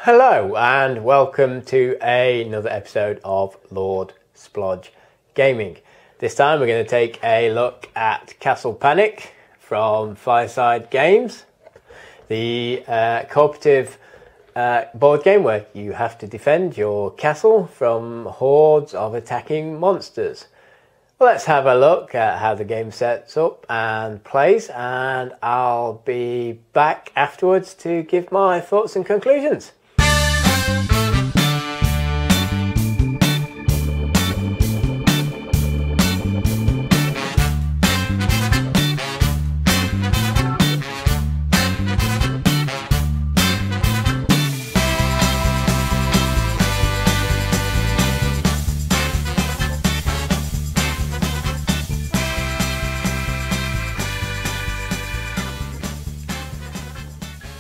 Hello and welcome to another episode of Lordsplodge Gaming. This time we're going to take a look at Castle Panic from Firesdie Games, the cooperative board game where you have to defend your castle from hordes of attacking monsters. Well, let's have a look at how the game sets up and plays, and I'll be back afterwards to give my thoughts and conclusions.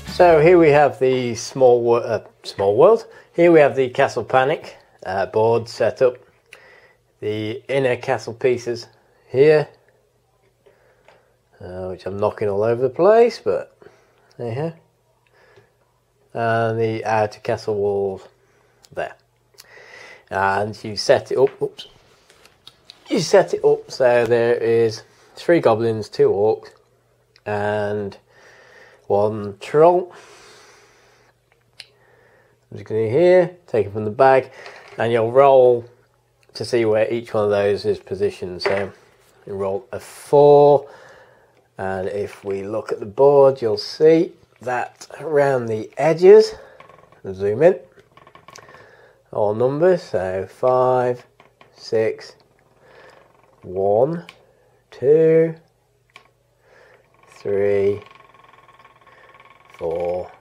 So here we have the small world. Here we have the Castle Panic board set up. The inner castle pieces here, which I'm knocking all over the place, but there you go. And the outer castle walls there. And you set it up. Oops. You set it up so there is 3 goblins, 2 orcs, and 1 troll. I'm just going to here, take it from the bag, and you'll roll to see where each one of those is positioned. So you roll a 4, and if we look at the board, you'll see that around the edges, zoom in, all numbers, so 5, 6, 1, 2, 3, 4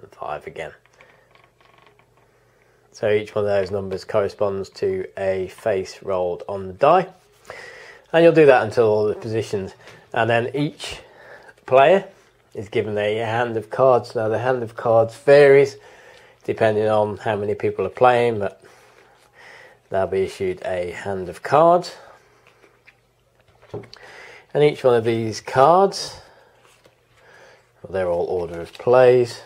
and 5 again. So each one of those numbers corresponds to a face rolled on the die, and you'll do that until all the positions, and then each player is given a hand of cards. Now the hand of cards varies depending on how many people are playing, but they'll be issued a hand of cards, and each one of these cards, well, they're all order of plays,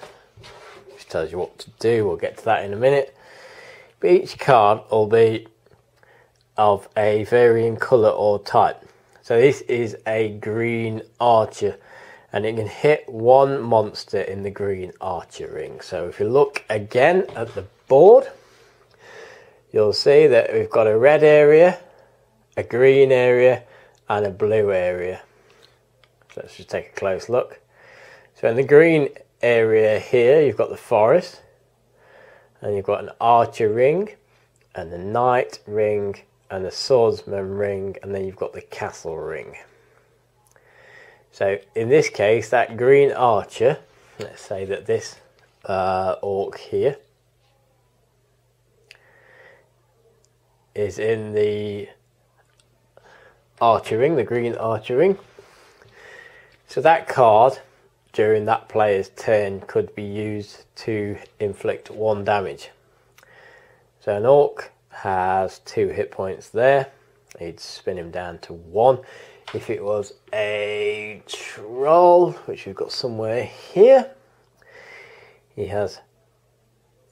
which tells you what to do. We'll get to that in a minute. But each card will be of a varying colour or type. So this is a green archer, and it can hit 1 monster in the green archer ring. So if you look again at the board, you'll see that we've got a red area, a green area, and a blue area. So let's just take a close look. So in the green area here, you've got the forest, and you've got an archer ring, and the knight ring, and the swordsman ring, and then you've got the castle ring. So in this case, that green archer, let's say that this orc here is in the archer ring, the green archer ring. So that card during that player's turn could be used to inflict 1 damage. So an orc has 2 hit points there. He'd spin him down to 1. If it was a troll, which we've got somewhere here, he has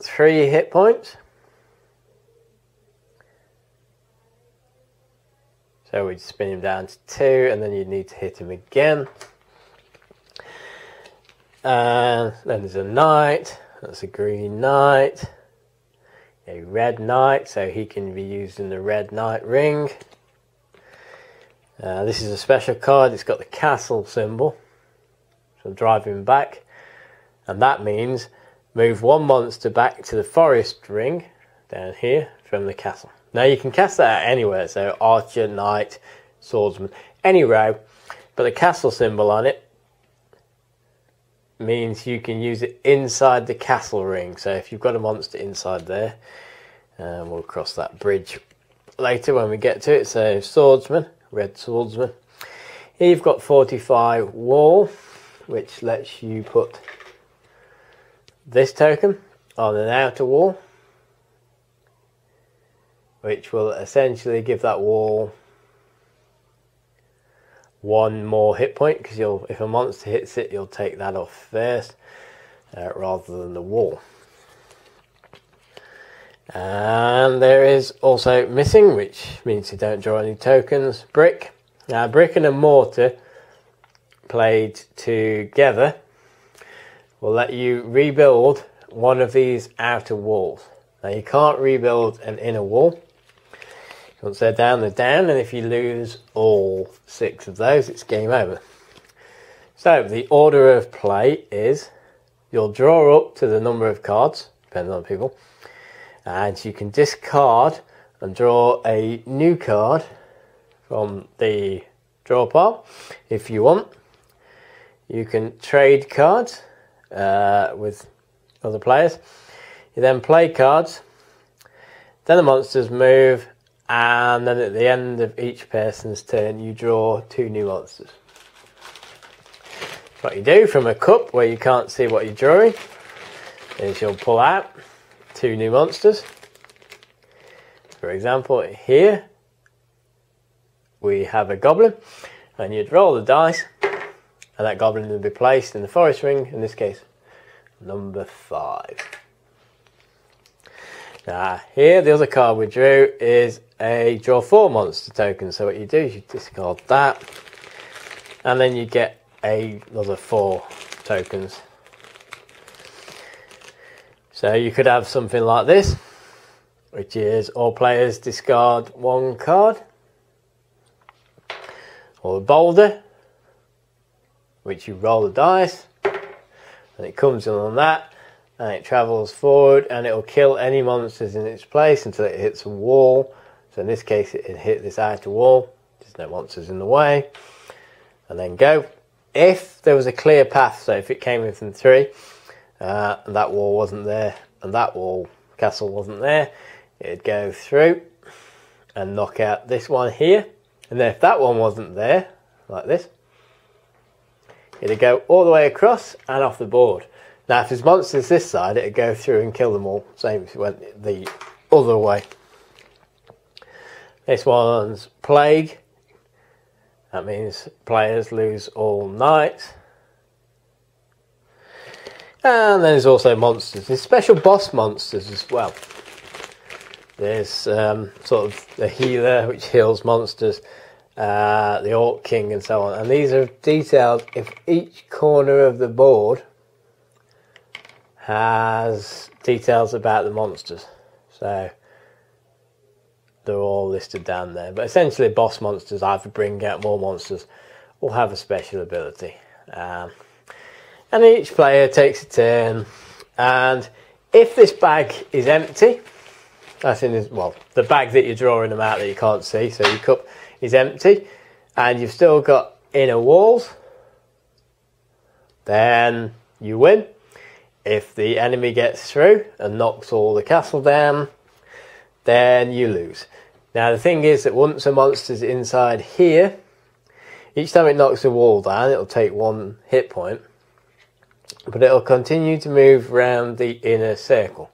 3 hit points. So we'd spin him down to 2, and then you'd need to hit him again. And then there's a knight, that's a green knight, a red knight, so he can be used in the red knight ring. This is a special card, it's got the castle symbol, so drive him back, and that means move 1 monster back to the forest ring, down here, from the castle. Now you can cast that out anywhere, so archer, knight, swordsman, any row, but the castle symbol on it means you can use it inside the castle ring. So if you've got a monster inside there, we'll cross that bridge later when we get to it. So swordsman, red swordsman. Here you've got 45 wall, which lets you put this token on an outer wall, which will essentially give that wall 1 more hit point, because if a monster hits it, you'll take that off first rather than the wall. And there is also missing, which means you don't draw any tokens, brick. Now brick and a mortar played together will let you rebuild one of these outer walls. Now you can't rebuild an inner wall. Once they're down, and if you lose all 6 of those, it's game over. So the order of play is you'll draw up to the number of cards, depending on people, and you can discard and draw a new card from the draw pile if you want. You can trade cards with other players. You then play cards, then the monsters move, and then at the end of each person's turn you draw 2 new monsters. What you do from a cup where you can't see what you're drawing is you'll pull out 2 new monsters. For example, here we have a goblin, and you'd roll the dice and that goblin will be placed in the forest ring, in this case number 5. Now here the other card we drew is a draw 4 monster token, so what you do is you discard that and then you get another 4 tokens. So you could have something like this, which is all players discard 1 card, or a boulder, which you roll the dice and it comes in on that and it travels forward and it will kill any monsters in its place until it hits a wall. So in this case it hit this outer wall, there's no monsters in the way, and then go. If there was a clear path, so if it came in from 3 and that wall wasn't there and that castle wasn't there, it'd go through and knock out this one here, and then if that one wasn't there, like this, it'd go all the way across and off the board. Now if there's monsters this side, it'd go through and kill them all, same if it went the other way. This one's plague. That means players lose all night. And there's also monsters. There's special boss monsters as well. There's sort of the healer, which heals monsters, the Orc King and so on. And these are detailed if each corner of the board has details about the monsters. So they're all listed down there. But essentially boss monsters either bring out more monsters or have a special ability. And each player takes a turn. And if this bag is empty, that's the bag that you're drawing them out that you can't see, so your cup is empty, and you've still got inner walls, then you win. If the enemy gets through and knocks all the castle down, then you lose. Now the thing is that once a monster's inside here, each time it knocks a wall down, it'll take 1 hit point, but it'll continue to move around the inner circle.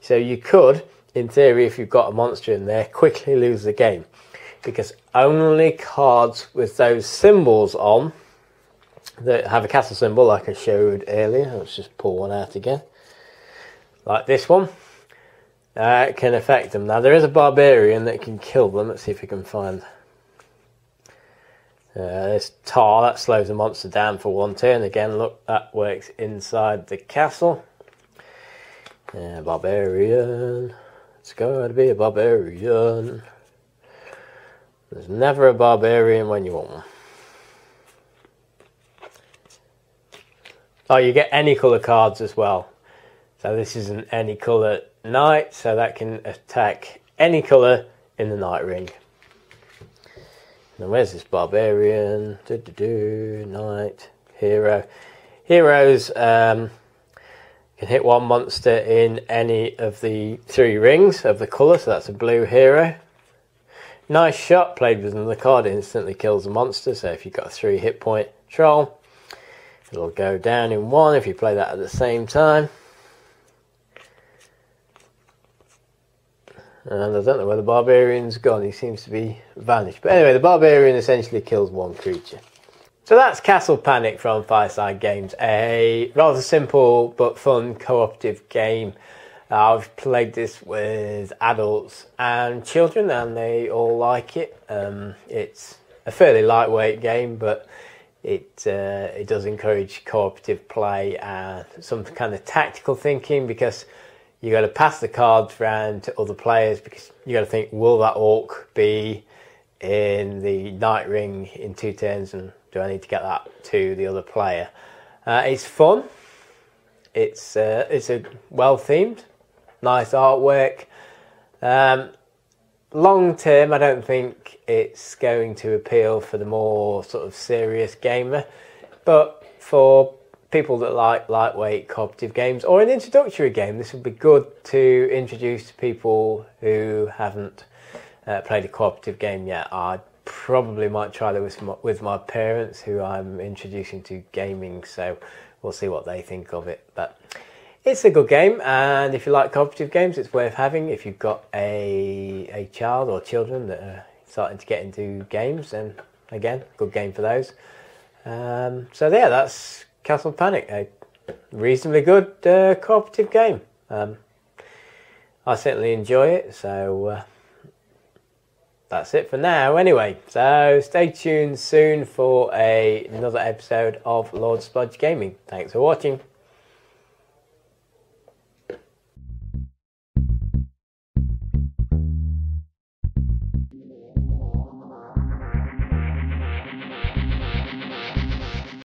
So you could, in theory, if you've got a monster in there, quickly lose the game, because only cards with those symbols on that have a castle symbol, like I showed earlier, let's just pull one out again, like this one, can affect them. Now there is a barbarian that can kill them. Let's see if we can find this tar that slows the monster down for 1 turn. Again, look, that works inside the castle. Barbarian, it's going to be a barbarian. There's never a barbarian when you want one. Oh, you get any colour cards as well. So this is an any colour knight, so that can attack any colour in the knight ring. Now where's this barbarian? Knight, hero. Heroes can hit 1 monster in any of the 3 rings of the colour, so that's a blue hero. Nice shot, played with another card, instantly kills a monster, so if you've got a 3 hit point troll, it'll go down in 1 if you play that at the same time. And I don't know where the barbarian's gone, he seems to be vanished. But anyway, the barbarian essentially kills 1 creature. So that's Castle Panic from Firesdie Games, a rather simple but fun cooperative game I've played this with adults and children, and they all like it. It's a fairly lightweight game, but it does encourage cooperative play and some kind of tactical thinking, because you got to pass the cards around to other players, because you got to think, will that orc be in the knight ring in 2 turns, and do I need to get that to the other player? It's fun. It's a well themed, nice artwork. Long term, I don't think it's going to appeal for the more sort of serious gamer, but for people that like lightweight cooperative games or an introductory game, this would be good to introduce to people who haven't played a cooperative game yet. I probably might try this with my parents, who I'm introducing to gaming, so we'll see what they think of it. But it's a good game, and if you like cooperative games, it's worth having. If you've got a child or children that are starting to get into games, then again, good game for those. So yeah, that's Castle Panic, a reasonably good cooperative game. I certainly enjoy it, so that's it for now anyway. So stay tuned soon for another episode of Lordsplodge Gaming. Thanks for watching.